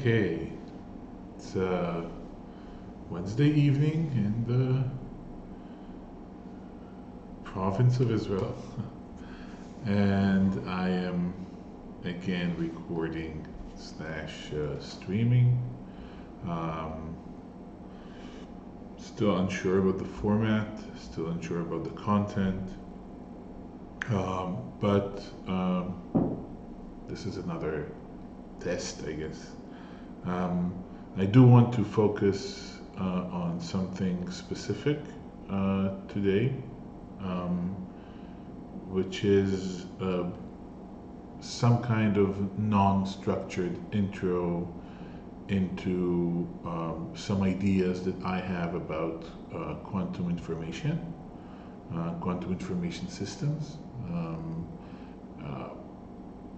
Okay, it's Wednesday evening in the province of Israel, and I am again recording slash streaming. Um, Still unsure about the format, still unsure about the content, but this is another test, I guess. Um, I do want to focus on something specific today, um, which is some kind of non-structured intro into some ideas that I have about quantum information systems. Uh,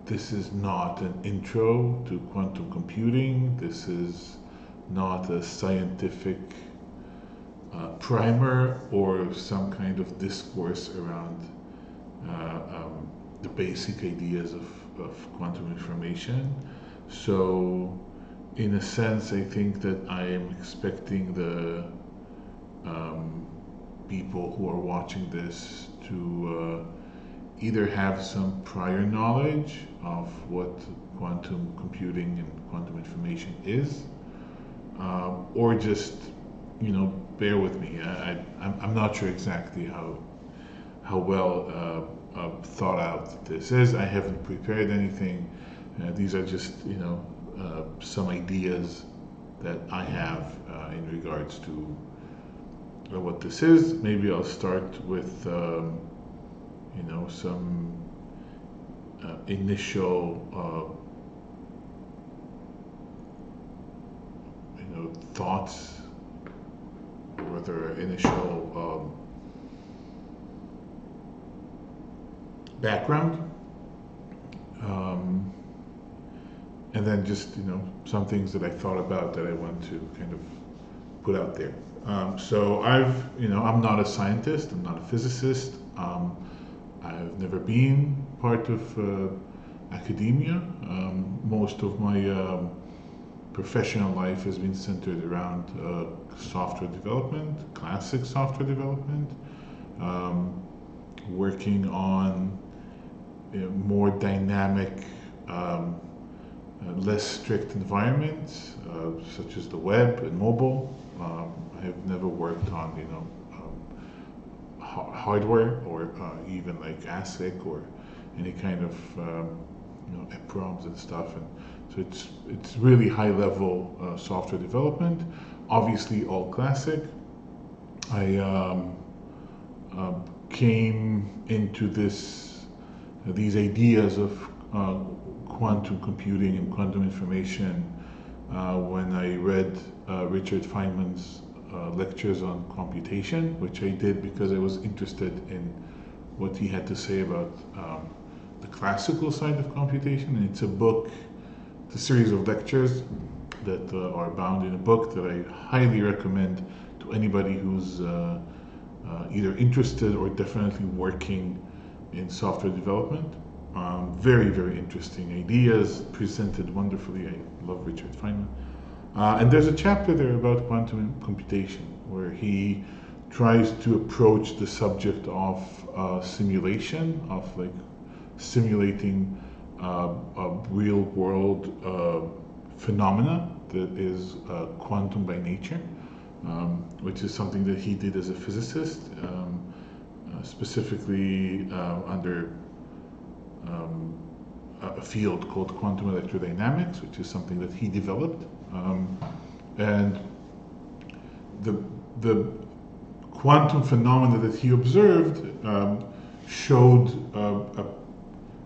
this is not an intro to quantum computing. This is not a scientific primer or some kind of discourse around the basic ideas of quantum information. So, in a sense, I think that I am expecting the people who are watching this to either have some prior knowledge of what quantum computing and quantum information is, or just, bear with me. I'm not sure exactly how well thought out this is. I haven't prepared anything. These are just, some ideas that I have in regards to what this is. Maybe I'll start with, some initial, thoughts, or rather initial background. And then just some things that I thought about that I want to kind of put out there. So I'm not a scientist. I'm not a physicist. I've never been part of academia. Most of my professional life has been centered around software development, classic software development, working on more dynamic, less strict environments, such as the web and mobile. I have never worked on, hardware or even like ASIC or any kind of, EPROMs and stuff. And so it's really high level software development. Obviously, all classic. I came into these ideas of quantum computing and quantum information when I read Richard Feynman's lectures on computation, which I did because I was interested in what he had to say about the classical side of computation. And it's a series of lectures that are bound in a book that I highly recommend to anybody who's either interested or definitely working in software development. Very, very interesting ideas, presented wonderfully. I love Richard Feynman. And there's a chapter there about quantum computation where he tries to approach the subject of simulation, of like simulating a real world phenomena that is quantum by nature, which is something that he did as a physicist, specifically under a field called quantum electrodynamics, which is something that he developed. And the quantum phenomena that he observed showed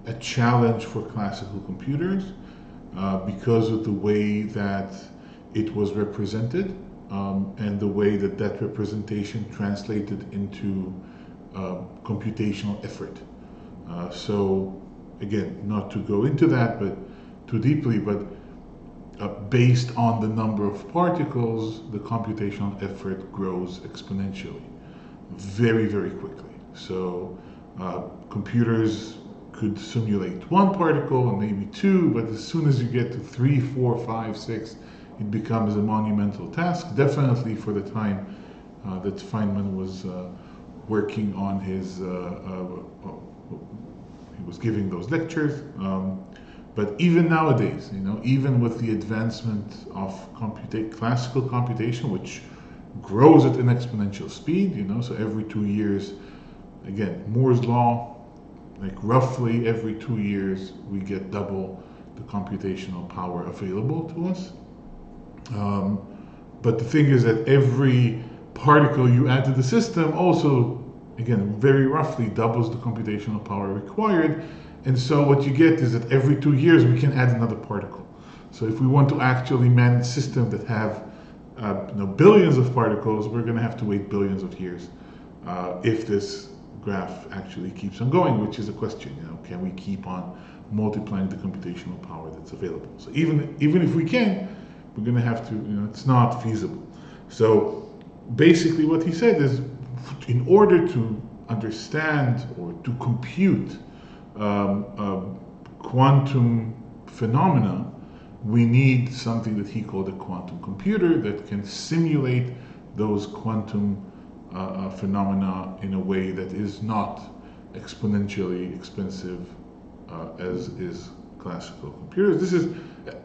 a challenge for classical computers because of the way that it was represented and the way that representation translated into computational effort. So again, not to go into that but too deeply, but based on the number of particles, the computational effort grows exponentially, very, very quickly. So computers could simulate one particle and maybe two, but as soon as you get to 3, 4, 5, 6, it becomes a monumental task. Definitely for the time that Feynman was working on his, he was giving those lectures. But even nowadays, even with the advancement of classical computation, which grows at an exponential speed, so every 2 years, again, Moore's law, like roughly every 2 years, we get double the computational power available to us. But the thing is that every particle you add to the system also, again, very roughly doubles the computational power required. And so what you get is that every 2 years we can add another particle. So if we want to actually manage systems that have billions of particles, we're going to have to wait billions of years if this graph actually keeps on going, which is a question. Can we keep on multiplying the computational power that's available? So even if we can, we're going to have to. It's not feasible. So basically, what he said is, in order to understand or to compute quantum phenomena, we need something that he called a quantum computer that can simulate those quantum phenomena in a way that is not exponentially expensive as is classical computers. This is,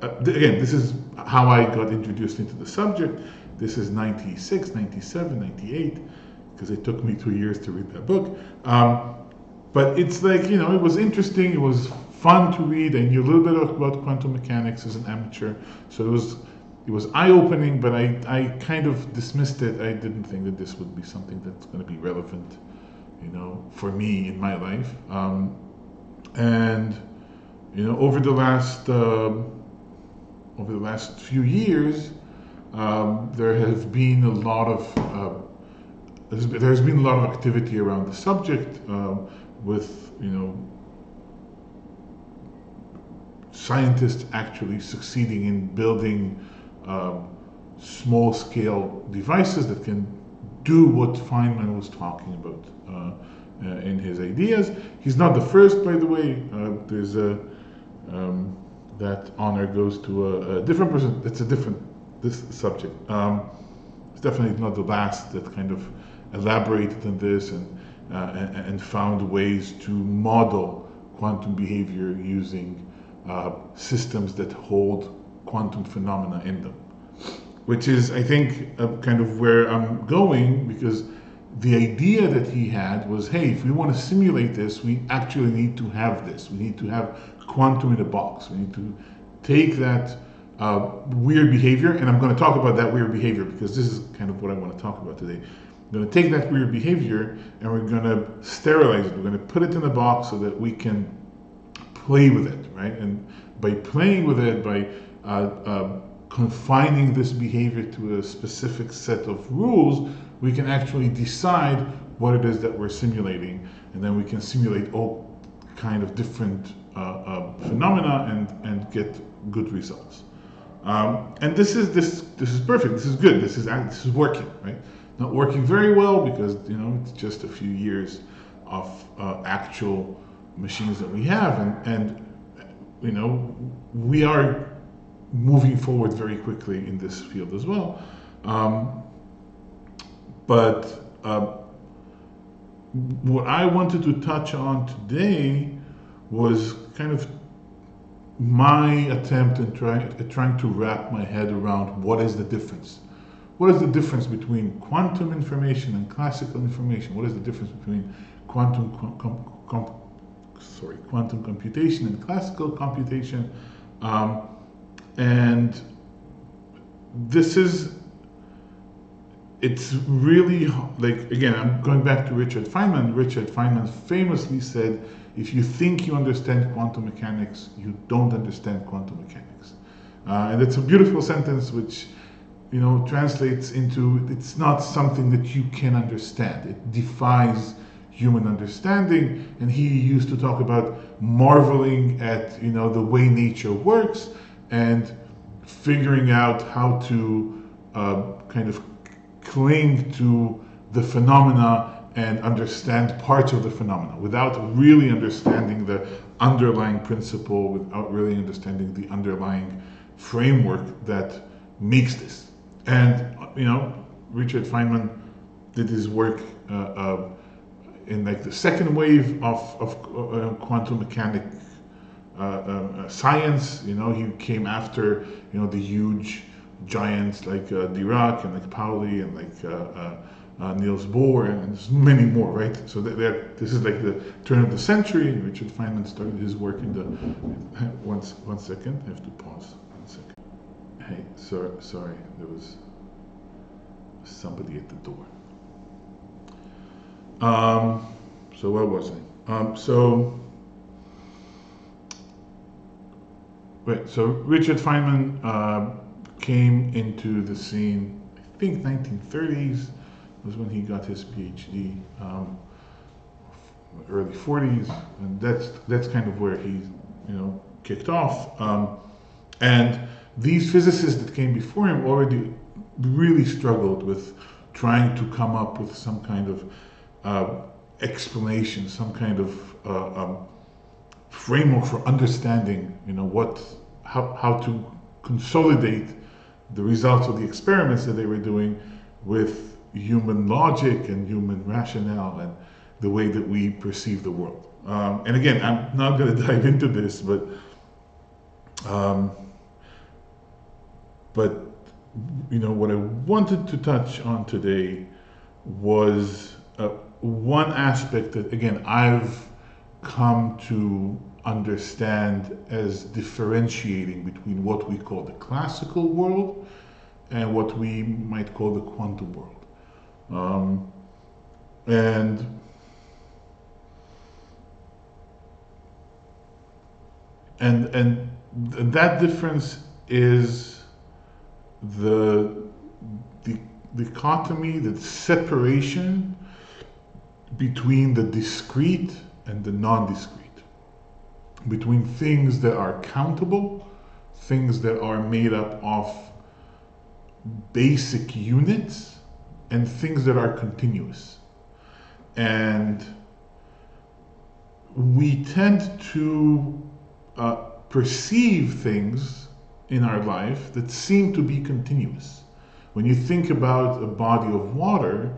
again, this is how I got introduced into the subject. This is 96, 97, 98, because it took me 2 years to read that book. But it's like, it was interesting, it was fun to read. I knew a little bit about quantum mechanics as an amateur, so it was eye-opening, but I kind of dismissed it. I didn't think that this would be something that's going to be relevant, for me in my life. And over the last few years, there has been a lot of activity around the subject, with scientists actually succeeding in building small-scale devices that can do what Feynman was talking about in his ideas. He's not the first, by the way. There's that honor goes to a different person. It's this subject. It's definitely not the last that kind of elaborated on this and found ways to model quantum behavior using systems that hold quantum phenomena in them, which is, I think, kind of where I'm going, because the idea that he had was, hey, if we want to simulate this, we actually need to have this. We need to have quantum in a box. We need to take that weird behavior, and I'm going to talk about that weird behavior because this is kind of what I want to talk about today. We're going to take that weird behavior and we're going to sterilize it. We're going to put it in a box so that we can play with it, right? And by playing with it, by confining this behavior to a specific set of rules, we can actually decide what it is that we're simulating, and then we can simulate all kind of different phenomena and get good results. And this is perfect. This is good. This is working, right? Not working very well because it's just a few years of actual machines that we have, and we are moving forward very quickly in this field as well. But what I wanted to touch on today was kind of my attempt in trying to wrap my head around what is the difference. What is the difference between quantum information and classical information? What is the difference between quantum computation and classical computation? And it's really, like, again, I'm going back to Richard Feynman. Richard Feynman famously said, if you think you understand quantum mechanics, you don't understand quantum mechanics. And it's a beautiful sentence which translates into, it's not something that you can understand. It defies human understanding. And he used to talk about marveling at, the way nature works and figuring out how to kind of cling to the phenomena and understand parts of the phenomena without really understanding the underlying principle, without really understanding the underlying framework that makes this. And Richard Feynman did his work in like the second wave of quantum mechanics science. He came after the huge giants like Dirac and like Pauli and like Niels Bohr, and there's many more, right? So this is like the turn of the century, and Richard Feynman started his work in the. One second, I have to pause. 1 second. Hey, sorry, there was somebody at the door. So where was I? So Richard Feynman came into the scene, I think 1930s was when he got his PhD, early 40s, and that's kind of where he kicked off. And these physicists that came before him already really struggled with trying to come up with some kind of explanation, some kind of framework for understanding, how to consolidate the results of the experiments that they were doing with human logic and human rationale and the way that we perceive the world. And again, I'm not going to dive into this, but what I wanted to touch on today was one aspect that, again, I've come to understand as differentiating between what we call the classical world and what we might call the quantum world. And that difference is the dichotomy, the separation between the discrete and the non-discrete, between things that are countable, things that are made up of basic units, and things that are continuous. And we tend to perceive things in our life that seem to be continuous. When you think about a body of water,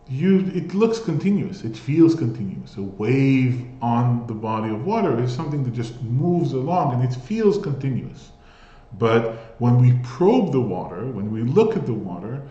it looks continuous, it feels continuous. A wave on the body of water is something that just moves along and it feels continuous. But when we probe the water, when we look at the water,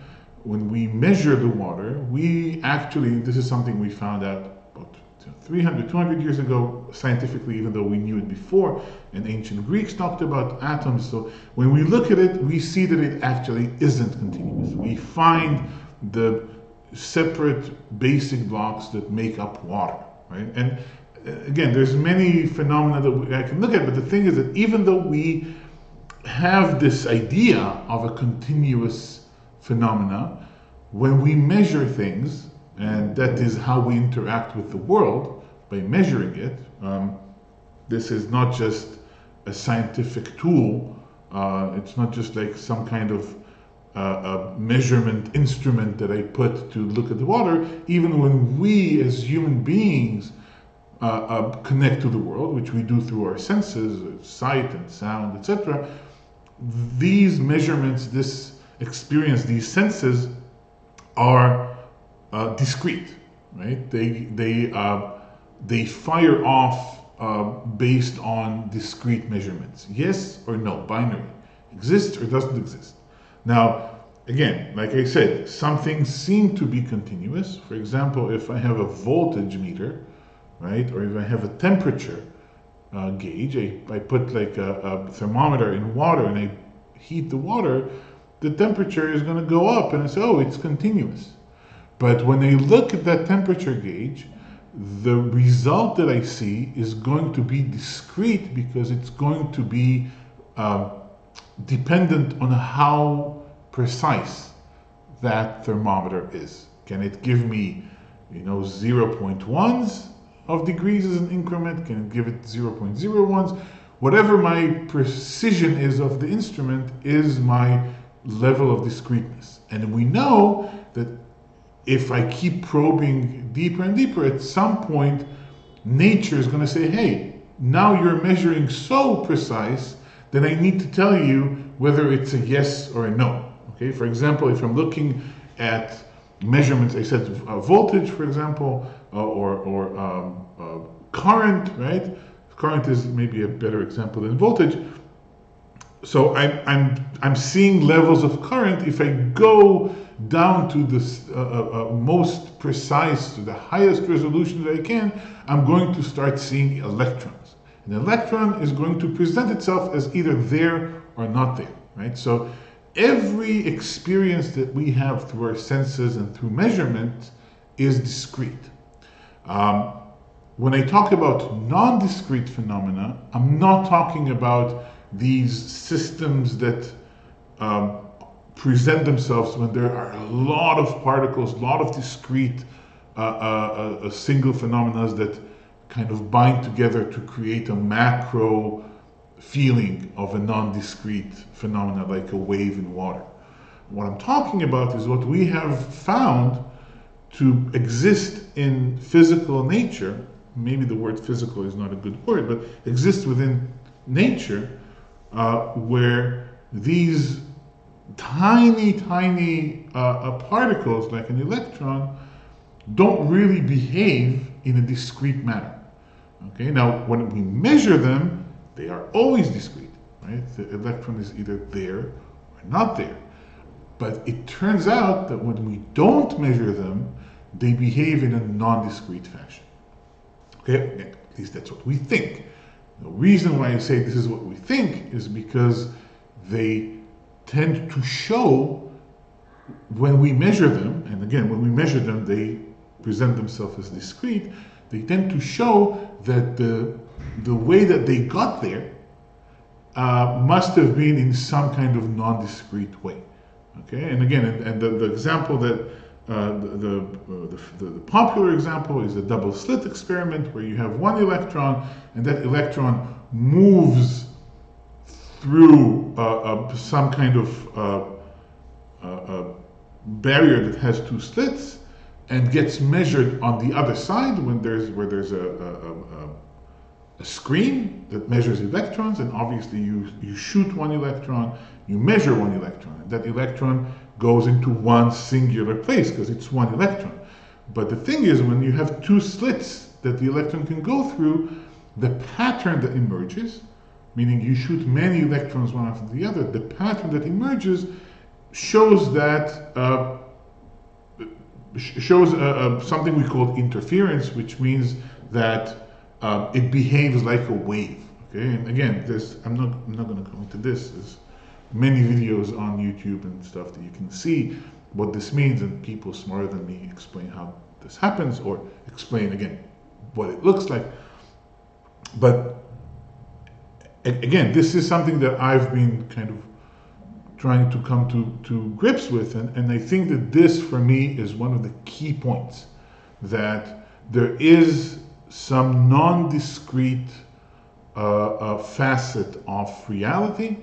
when we measure the water, this is something we found out about 300, 200 years ago scientifically, even though we knew it before, and ancient Greeks talked about atoms. So when we look at it, we see that it actually isn't continuous. We find the separate basic blocks that make up water, right? And again, there's many phenomena that I can look at, but the thing is that even though we have this idea of a continuous phenomena, when we measure things, and that is how we interact with the world, by measuring it, this is not just a scientific tool, it's not just like some kind of a measurement instrument that I put to look at the water. Even when we as human beings connect to the world, which we do through our senses, sight and sound, etc., these measurements, this experience, these senses are discrete, right? They fire off based on discrete measurements. Yes or no, binary. Exists or doesn't exist. Now, again, like I said, some things seem to be continuous. For example, if I have a voltage meter, right, or if I have a temperature gauge, I put like a thermometer in water and I heat the water, the temperature is going to go up and I say, oh, it's continuous. But when I look at that temperature gauge, the result that I see is going to be discrete because it's going to be dependent on how precise that thermometer is. Can it give me 0.1s of degrees as an increment? Can it give it 0.01s? Whatever my precision is of the instrument is my level of discreteness. And we know that if I keep probing deeper and deeper, at some point, nature is going to say, hey, now you're measuring so precise that I need to tell you whether it's a yes or a no. Okay, for example, if I'm looking at measurements, I said voltage, for example, or current, right? Current is maybe a better example than voltage. So I'm seeing levels of current. If I go down to the most precise, to the highest resolution that I can, I'm going to start seeing electrons. An electron is going to present itself as either there or not there, right? So every experience that we have through our senses and through measurement is discrete. When I talk about non-discrete phenomena, I'm not talking about these systems that present themselves when there are a lot of particles, a lot of discrete single phenomena that kind of bind together to create a macro feeling of a non-discrete phenomena like a wave in water. What I'm talking about is what we have found to exist in physical nature. Maybe the word physical is not a good word, but exists within nature, where these tiny particles, like an electron, don't really behave in a discrete manner. Okay, now when we measure them, they are always discrete, right? The electron is either there or not there. But it turns out that when we don't measure them, they behave in a non-discrete fashion. Okay, at least that's what we think. The reason why I say this is what we think is because they tend to show when we measure them, and again, when we measure them, they present themselves as discrete. They tend to show that the way that they got there must have been in some kind of non-discrete way. Okay, and again, and the example that the popular example is the double slit experiment, where you have one electron, and that electron moves through some kind of barrier that has two slits, and gets measured on the other side where there's a screen that measures electrons, and obviously you shoot one electron, you measure one electron, and that electron goes into one singular place because it's one electron. But the thing is, when you have two slits that the electron can go through, the pattern that emerges, meaning you shoot many electrons one after the other, the pattern that emerges shows that something we call interference, which means that it behaves like a wave. Okay, and again, I'm not going to go into this. There's many videos on YouTube and stuff that you can see what this means, and people smarter than me explain how this happens, or explain again what it looks like. But again, this is something that I've been kind of trying to come to grips with, and I think that this for me is one of the key points, that there is some non-discrete facet of reality,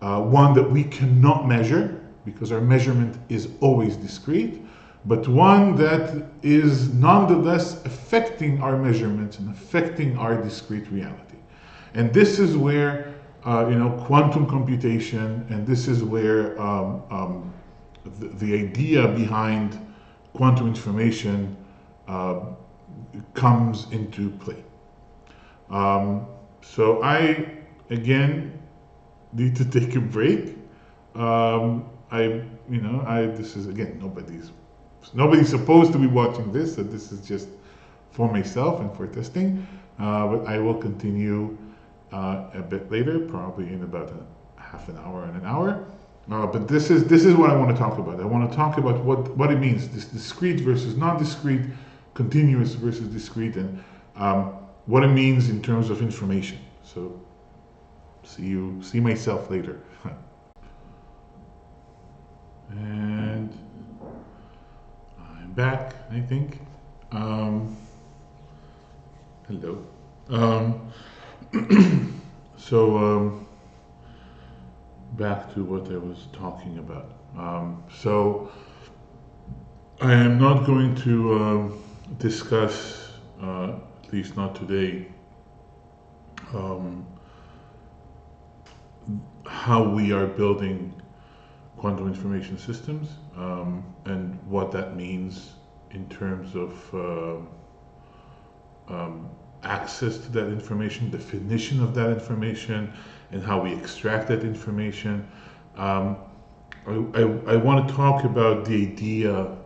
one that we cannot measure because our measurement is always discrete, but one that is nonetheless affecting our measurements and affecting our discrete reality. And this is where quantum computation, and this is where the idea behind quantum information comes into play. So I, again, need to take a break. This is, again, nobody's supposed to be watching this, so this is just for myself and for testing. But I will continue a bit later, probably in about a half an hour and an hour. But this is what I want to talk about. I want to talk about what it means, this discrete versus non-discrete, continuous versus discrete, and what it means in terms of information. So see myself later. And I'm back, I think. Hello. So back to what I was talking about. So I am not going to discuss, at least not today, um, how we are building quantum information systems, and what that means in terms of access to that information, definition of that information, and how we extract that information. Um, I want to talk about the idea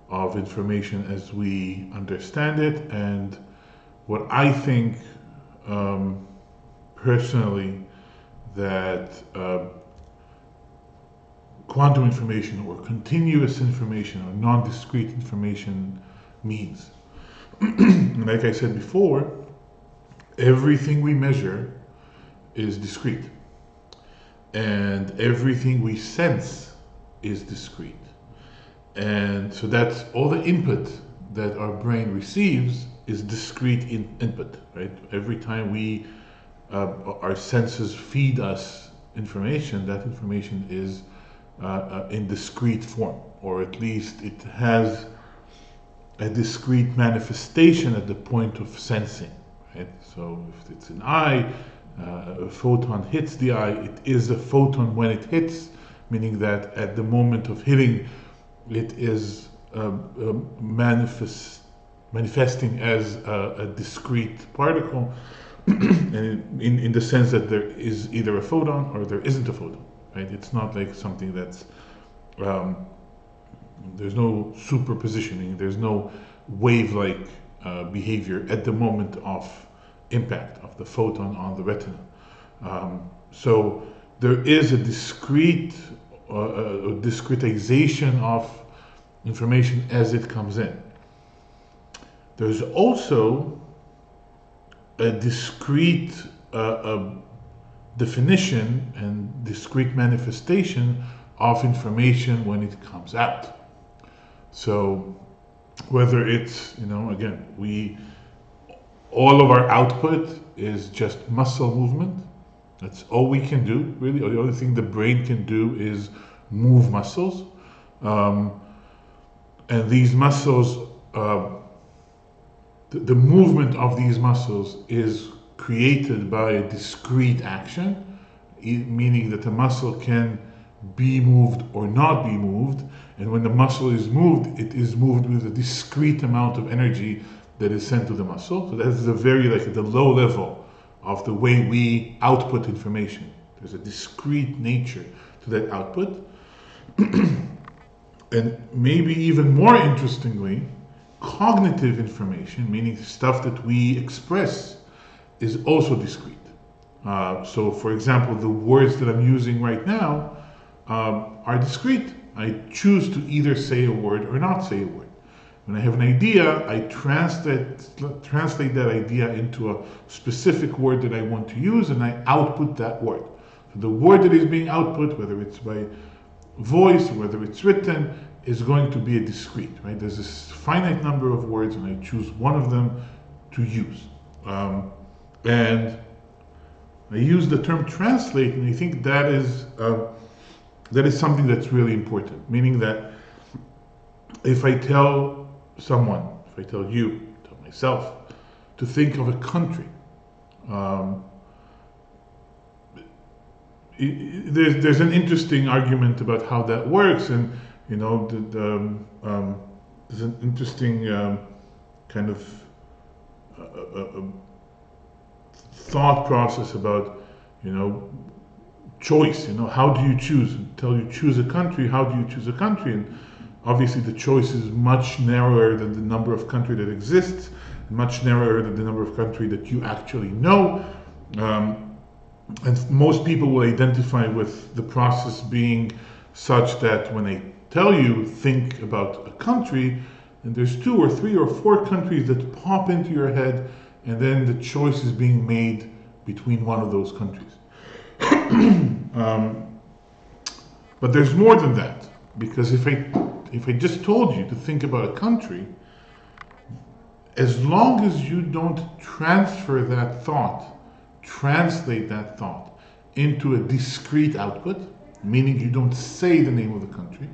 of information as we understand it, and what I think, um, personally, that quantum information or continuous information or non-discrete information means. Like I said before, everything we measure is discrete, and everything we sense is discrete. And so that's all the input that our brain receives is discrete input, right? Every time our senses feed us information, that information is in discrete form, or at least it has a discrete manifestation at the point of sensing, right? So if it's an eye, a photon hits the eye, it is a photon when it hits, meaning that at the moment of hitting, it is manifesting as a discrete particle, and in the sense that there is either a photon or there isn't a photon, right? It's not like something that's there's no superpositioning, there's no wave-like behavior at the moment of impact of the photon on the retina. So there is a discretization of information as it comes in. There's also a discrete definition and discrete manifestation of information when it comes out. So whether it's, again, all of our output is just muscle movement. That's all we can do, really. The only thing the brain can do is move muscles. And these muscles, the movement of these muscles is created by a discrete action, meaning that the muscle can be moved or not be moved. And when the muscle is moved, it is moved with a discrete amount of energy that is sent to the muscle. So that's the at the low level of the way we output information. There's a discrete nature to that output. And maybe even more interestingly, cognitive information, meaning stuff that we express, is also discrete. So for example, the words that I'm using right now are discrete. I choose to either say a word or not say a word. When I have an idea, I translate that idea into a specific word that I want to use, and I output that word. So the word that is being output, whether it's by voice, whether it's written, is going to be a discrete, right? There's this finite number of words, and I choose one of them to use. And I use the term translate, and I think that is something that's really important. Meaning that if I tell someone, if I tell you, tell myself, to think of a country, there's an interesting argument about how that works, and there's an interesting kind of thought process about choice. How do you choose? Until you choose a country, how do you choose a country? And obviously the choice is much narrower than the number of country that exists, much narrower than the number of country that you actually know. And most people will identify with the process being such that when they tell you, think about a country, and there's 2 or 3 or 4 countries that pop into your head, and then the choice is being made between one of those countries. But there's more than that, because if I just told you to think about a country, as long as you don't transfer that thought, translate that thought into a discrete output, meaning you don't say the name of the country,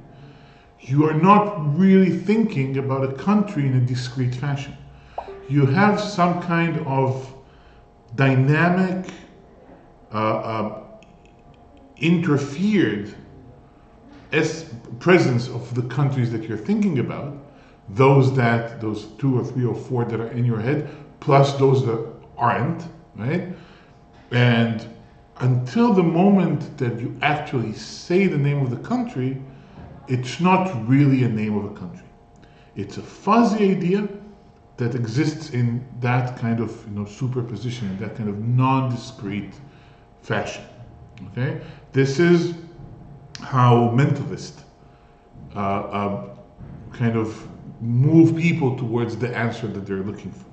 you are not really thinking about a country in a discrete fashion. You have some kind of dynamic, interfered presence of the countries that you're thinking about, those 2 or 3 or 4 that are in your head, plus those that aren't, right? And until the moment that you actually say the name of the country, it's not really a name of a country. It's a fuzzy idea that exists in that kind of superposition, in that kind of non-discrete fashion. Okay, this is how mentalists kind of move people towards the answer that they're looking for.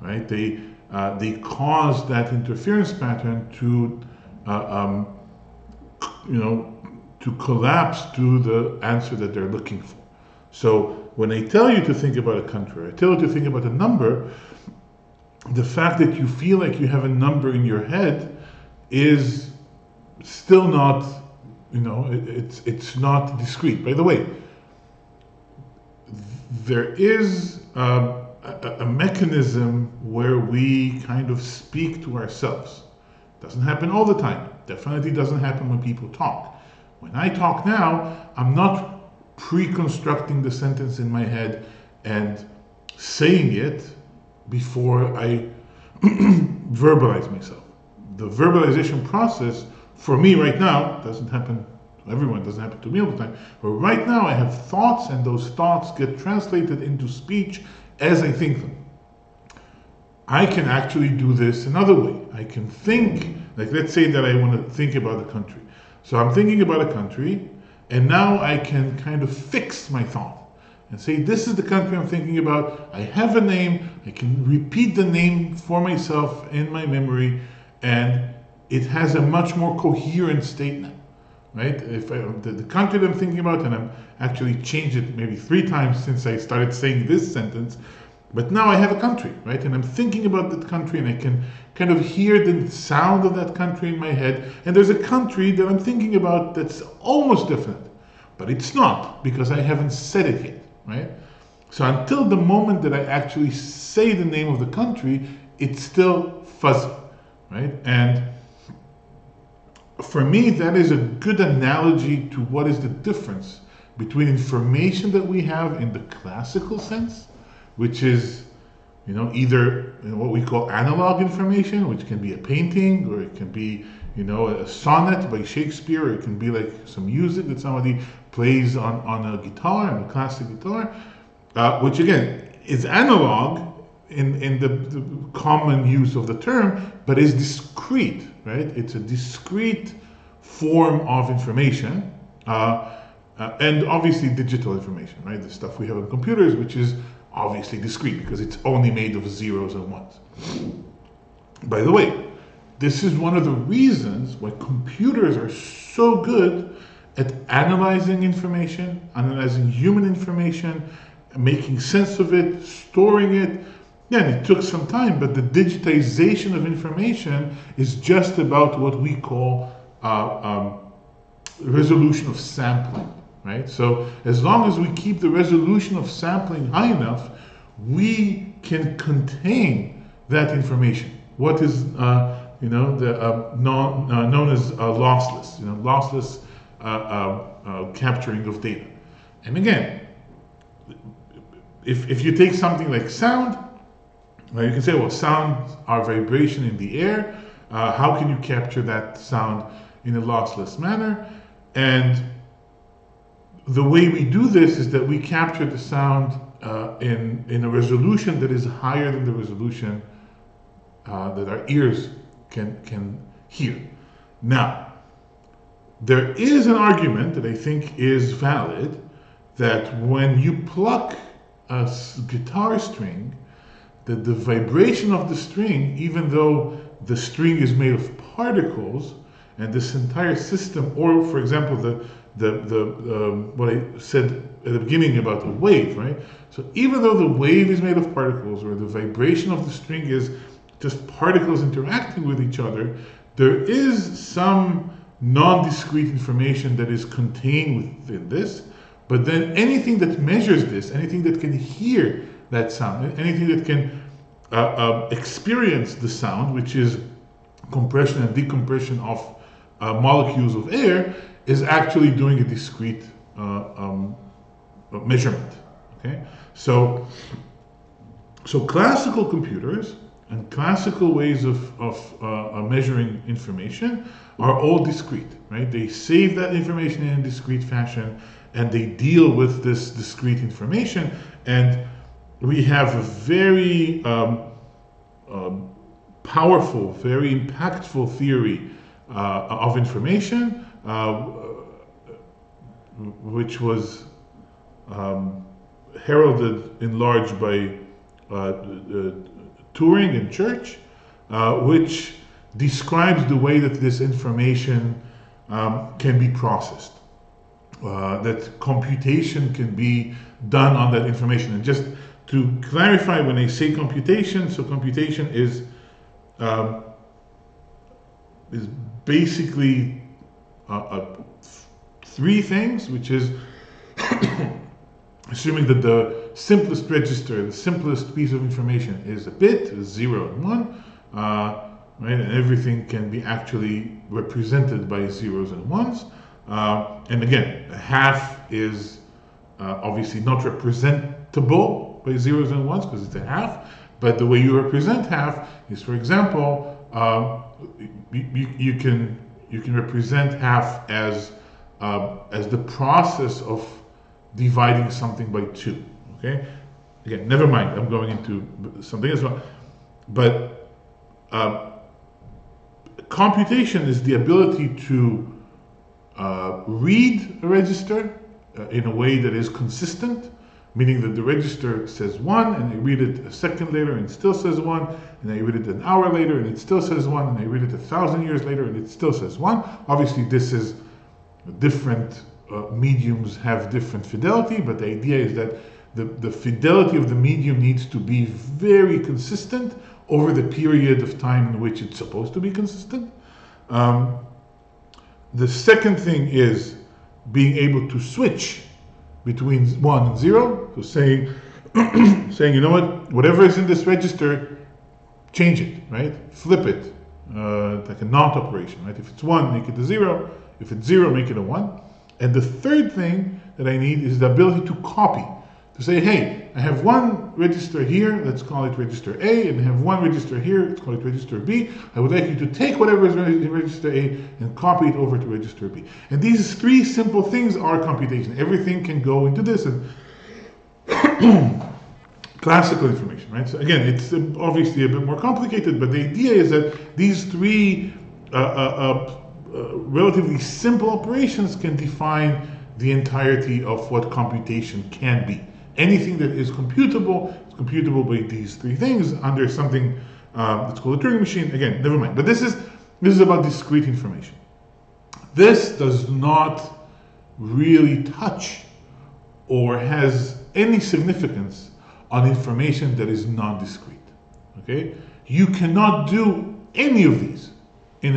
Right? They cause that interference pattern to to collapse to the answer that they're looking for. So when I tell you to think about a country, I tell you to think about a number, the fact that you feel like you have a number in your head is still not, it's not discrete. By the way, there is a mechanism where we kind of speak to ourselves. Doesn't happen all the time. Definitely doesn't happen when people talk. When I talk now, I'm not pre-constructing the sentence in my head and saying it before I verbalize myself. The verbalization process for me right now doesn't happen to everyone, doesn't happen to me all the time, but right now I have thoughts, and those thoughts get translated into speech as I think them. I can actually do this another way. I can think, like let's say that I want to think about a country. So I'm thinking about a country, and now I can kind of fix my thought and say, this is the country I'm thinking about. I have a name. I can repeat the name for myself in my memory, and it has a much more coherent statement, right? If the country that I'm thinking about, and I'm actually changed it maybe 3 times since I started saying this sentence, but now I have a country, right? And I'm thinking about that country, and I can kind of hear the sound of that country in my head. And there's a country that I'm thinking about that's almost definite, but it's not, because I haven't said it yet, right? So until the moment that I actually say the name of the country, it's still fuzzy, right? And for me, that is a good analogy to what is the difference between information that we have in the classical sense, which is, either what we call analog information, which can be a painting, or it can be, a sonnet by Shakespeare, or it can be like some music that somebody plays on a guitar, on a classic guitar, which again is analog in the common use of the term, but is discrete, right? It's a discrete form of information, and obviously digital information, right? The stuff we have on computers, which is obviously discrete because it's only made of zeros and ones. By the way, this is one of the reasons why computers are so good at analyzing information, analyzing human information, making sense of it, storing it. Yeah, and it took some time, but the digitization of information is just about what we call resolution of sampling, right? So as long as we keep the resolution of sampling high enough, we can contain that information. What is known as lossless, lossless capturing of data. And again, if you take something like sound, you can say, well, sounds are vibration in the air. How can you capture that sound in a lossless manner? And the way we do this is that we capture the sound in a resolution that is higher than the resolution that our ears can hear. Now, there is an argument that I think is valid that when you pluck a guitar string, that the vibration of the string, even though the string is made of particles, and this entire system, or for example, what I said at the beginning about the wave, right? So even though the wave is made of particles, or the vibration of the string is just particles interacting with each other, there is some non-discrete information that is contained within this, But then anything that measures this, anything that can hear that sound, anything that can experience the sound, which is compression and decompression of molecules of air, is actually doing a discrete measurement. Okay, so classical computers and classical ways of measuring information are all discrete, right? They save that information in a discrete fashion, and they deal with this discrete information. And we have a very powerful, very impactful theory of information, which was heralded in large by Turing and Church, which describes the way that this information can be processed, that computation can be done on that information. And just to clarify, when I say computation, so computation is basically three things, which is assuming that the simplest register, the simplest piece of information is a bit, is 0 and 1, right? And everything can be actually represented by zeros and ones. And again, a half is obviously not representable by zeros and ones because it's a half. But the way you represent half is, for example, you can represent half as the process of dividing something by 2. Okay, again, never mind. I'm going into something as well. But computation is the ability to read a register in a way that is consistent, meaning that the register says 1, and I read it a second later and it still says 1, and I read it an hour later and it still says 1, and I read it 1,000 years later and it still says 1. Obviously, this is different mediums have different fidelity, but the idea is that the fidelity of the medium needs to be very consistent over the period of time in which it's supposed to be consistent. The second thing is being able to switch between 1 and 0. So saying, you know what, whatever is in this register, change it, right? Flip it, like a NOT operation, right? If it's 1, make it a 0. If it's 0, make it a 1. And the third thing that I need is the ability to copy. To say, hey, I have one register here, let's call it register A, and I have one register here, let's call it register B. I would like you to take whatever is in register A and copy it over to register B. And these three simple things are computation. Everything can go into this. And classical information, right? So again, it's obviously a bit more complicated, but the idea is that these three relatively simple operations can define the entirety of what computation can be. Anything that is computable is computable by these three things under something that's called a Turing machine. Again, never mind. But this is about discrete information. This does not really touch or has any significance on information that is non-discrete. Okay, you cannot do any of these in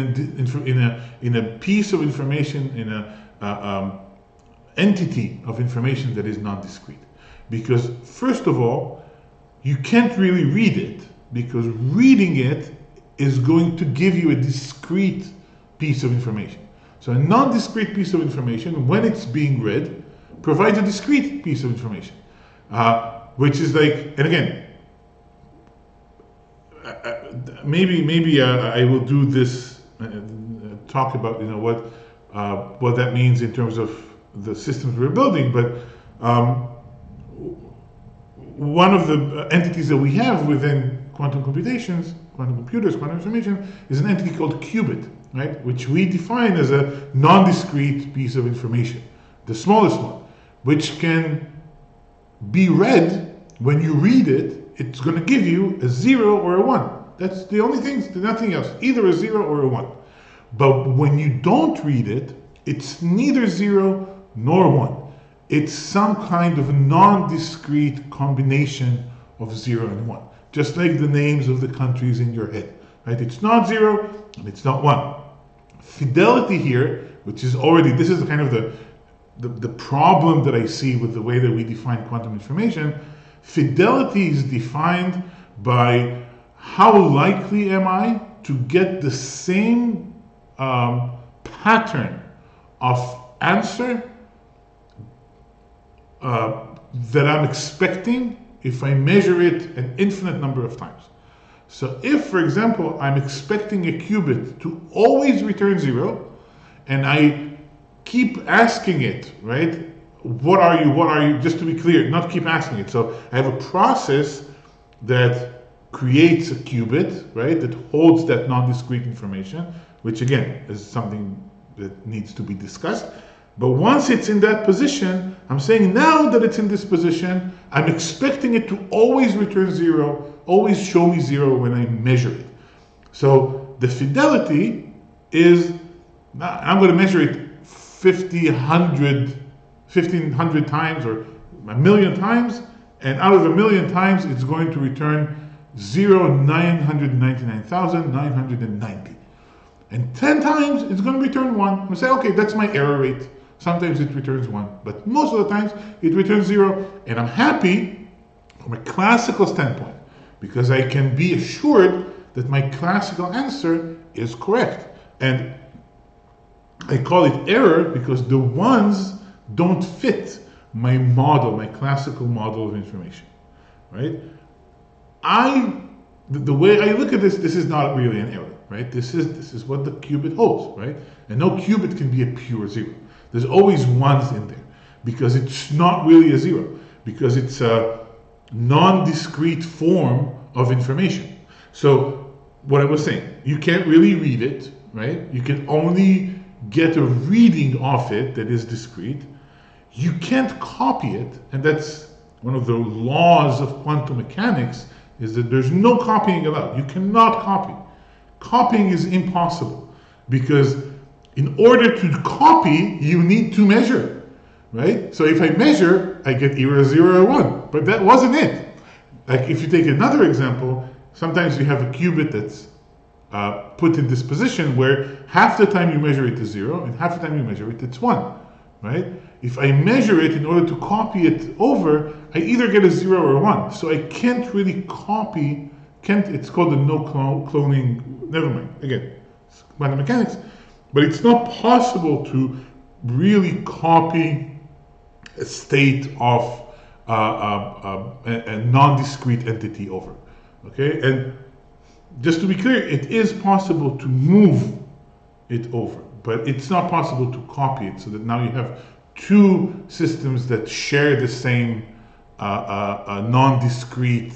a piece of information, in a entity of information that is non-discrete. Because first of all, you can't really read it, because reading it is going to give you a discrete piece of information. So a non-discrete piece of information, when it's being read, provides a discrete piece of information, which is like, and again, maybe I will do this, talk about what that means in terms of the systems we're building, but one of the entities that we have within quantum computations, quantum computers, quantum information, is an entity called qubit, right? Which we define as a non-discrete piece of information, the smallest one, which can be read. When you read it, it's going to give you a 0 or a 1. That's the only thing, nothing else, either a 0 or a 1. But when you don't read it, it's neither 0 nor 1. It's some kind of non-discrete combination of 0 and 1. Just like the names of the countries in your head, right? It's not 0 and it's not 1. Fidelity here, which is already, this is kind of the problem that I see with the way that we define quantum information. Fidelity is defined by how likely am I to get the same pattern of answer that I'm expecting if I measure it an infinite number of times. So if, for example, I'm expecting a qubit to always return 0, and I keep asking it, right? What are you? Just to be clear, not keep asking it. So I have a process that creates a qubit, right? That holds that non-discrete information, which again is something that needs to be discussed. But once it's in that position, I'm saying now that it's in this position, I'm expecting it to always return 0, always show me 0 when I measure it. So the fidelity is, I'm going to measure it 1,500 times or 1,000,000 times, and out of 1,000,000 times, it's going to return 999,990. And 10 times, it's going to return 1. I'm going to say, okay, that's my error rate. Sometimes it returns 1, but most of the times it returns 0, and I'm happy from a classical standpoint because I can be assured that my classical answer is correct. And I call it error because the ones don't fit my model, my classical model of information, right? The way I look at this is not really an error, right? This is what the qubit holds, right? And no qubit can be a pure 0. There's always ones in there because it's not really a 0, because it's a non-discrete form of information. So what I was saying, you can't really read it, right? You can only get a reading of it that is discrete. You can't copy it, and that's one of the laws of quantum mechanics, is that there's no copying allowed. You cannot copy. Copying is impossible because in order to copy, you need to measure, right? So if I measure, I get either 0 or 1, but that wasn't it. Like if you take another example, sometimes you have a qubit that's put in this position where half the time you measure it is 0 and half the time you measure it, it's 1, right? If I measure it in order to copy it over, I either get a 0 or a 1. So I can't really copy, it's called the cloning, never mind, again, it's quantum mechanics, but it's not possible to really copy a state of a non-discrete entity over, okay? And just to be clear, it is possible to move it over, but it's not possible to copy it so that now you have two systems that share the same non-discrete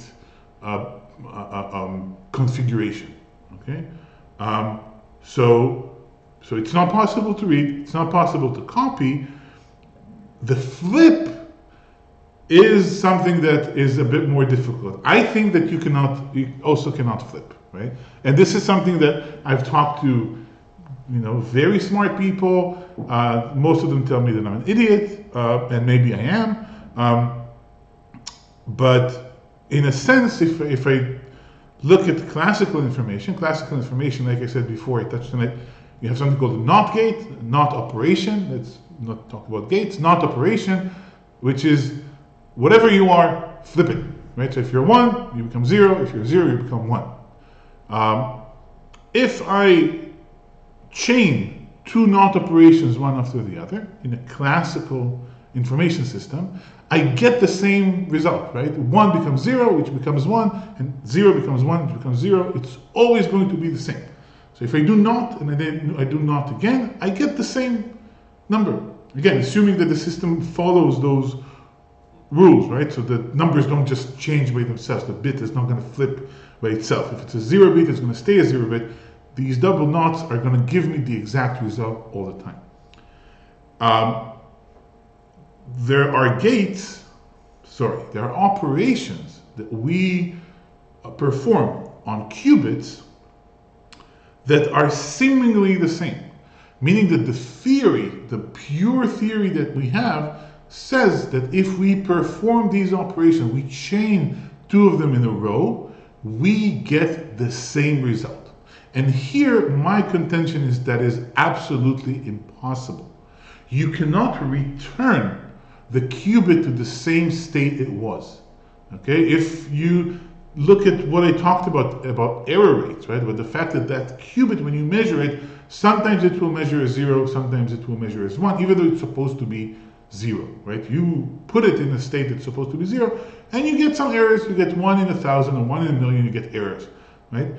configuration, okay? So it's not possible to read, it's not possible to copy. The flip is something that is a bit more difficult. I think that you also cannot flip, right? And this is something that I've talked to, very smart people. Most of them tell me that I'm an idiot, and maybe I am. But in a sense, if I look at classical information, like I said before, I touched on it, you have something called a NOT gate, NOT operation. Let's not talk about gates. NOT operation, which is whatever you are, flip it, right? So if you're 1, you become 0. If you're 0, you become 1. If I chain two NOT operations one after the other in a classical information system, I get the same result, right? 1 becomes 0, which becomes 1, and 0 becomes 1, which becomes 0. It's always going to be the same. So if I do NOT and then I do NOT again, I get the same number. Again, assuming that the system follows those rules, right? So the numbers don't just change by themselves. The bit is not going to flip by itself. If it's a 0 bit, it's going to stay a 0 bit. These double knots are going to give me the exact result all the time. There are there are operations that we perform on qubits that are seemingly the same. Meaning that the theory, the pure theory that we have, says that if we perform these operations, we chain two of them in a row, we get the same result. And here, my contention is that is absolutely impossible. you cannot return the qubit to the same state it was. Okay, if you look at what I talked about error rates, right? But the fact that that qubit, when you measure it, sometimes it will measure as 0, sometimes it will measure as 1, even though it's supposed to be 0, right? You put it in a state that's supposed to be 0, and you get some errors. You get 1 in 1,000 or 1 in a million. You get errors, right?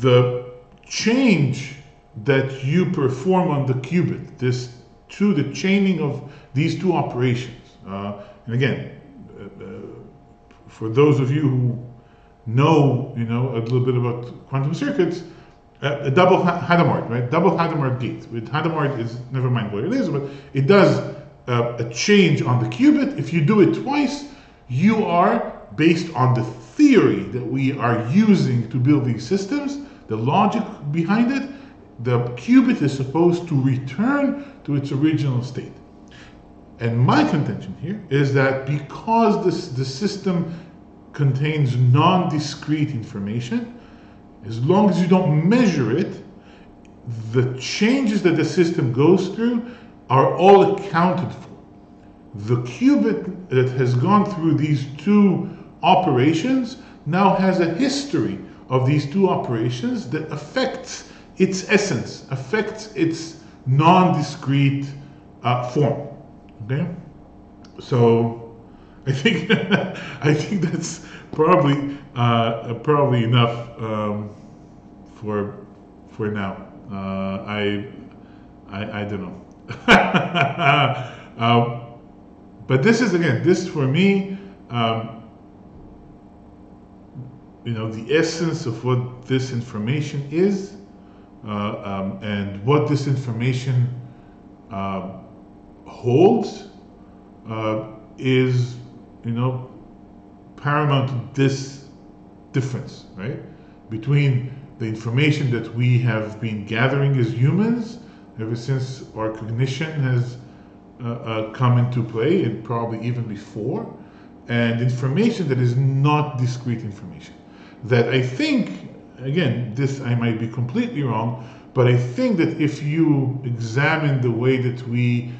The change that you perform on the qubit, the chaining of these two operations, and again, for those of you who know, a little bit about quantum circuits, a double Hadamard, right? Double Hadamard gate. With Hadamard is, never mind what it is, but it does a change on the qubit. If you do it twice, you are, based on the theory that we are using to build these systems, the logic behind it, the qubit is supposed to return to its original state. And my contention here is that because the system contains non-discrete information, as long as you don't measure it, the changes that the system goes through are all accounted for. The qubit that has gone through these two operations now has a history of these two operations that affects its essence, affects its non-discrete form. Okay, so I think that's probably enough for now. I don't know. But this for me, the essence of what this information is, and what this information holds, is, paramount to this difference, right? Between the information that we have been gathering as humans ever since our cognition has come into play, and probably even before, and information that is not discrete information. That I think, again, I might be completely wrong, but I think that if you examine the way that we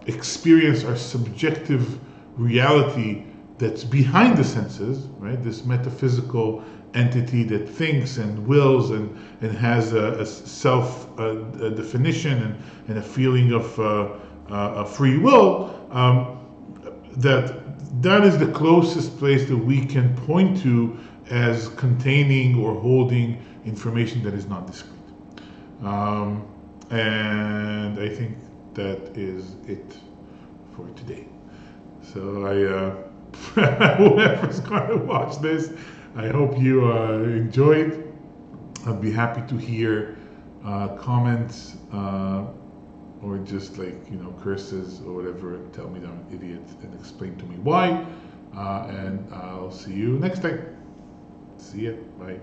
experience our subjective reality that's behind the senses, right? This metaphysical entity that thinks and wills and has a self definition and a feeling of a free will, that is the closest place that we can point to as containing or holding information that is not discrete. And I think that is it for today. So whoever's going to watch this, I hope you enjoyed. I'd be happy to hear comments or just curses or whatever, and tell me that I'm an idiot and explain to me why. And I'll see you next time. See ya. Bye.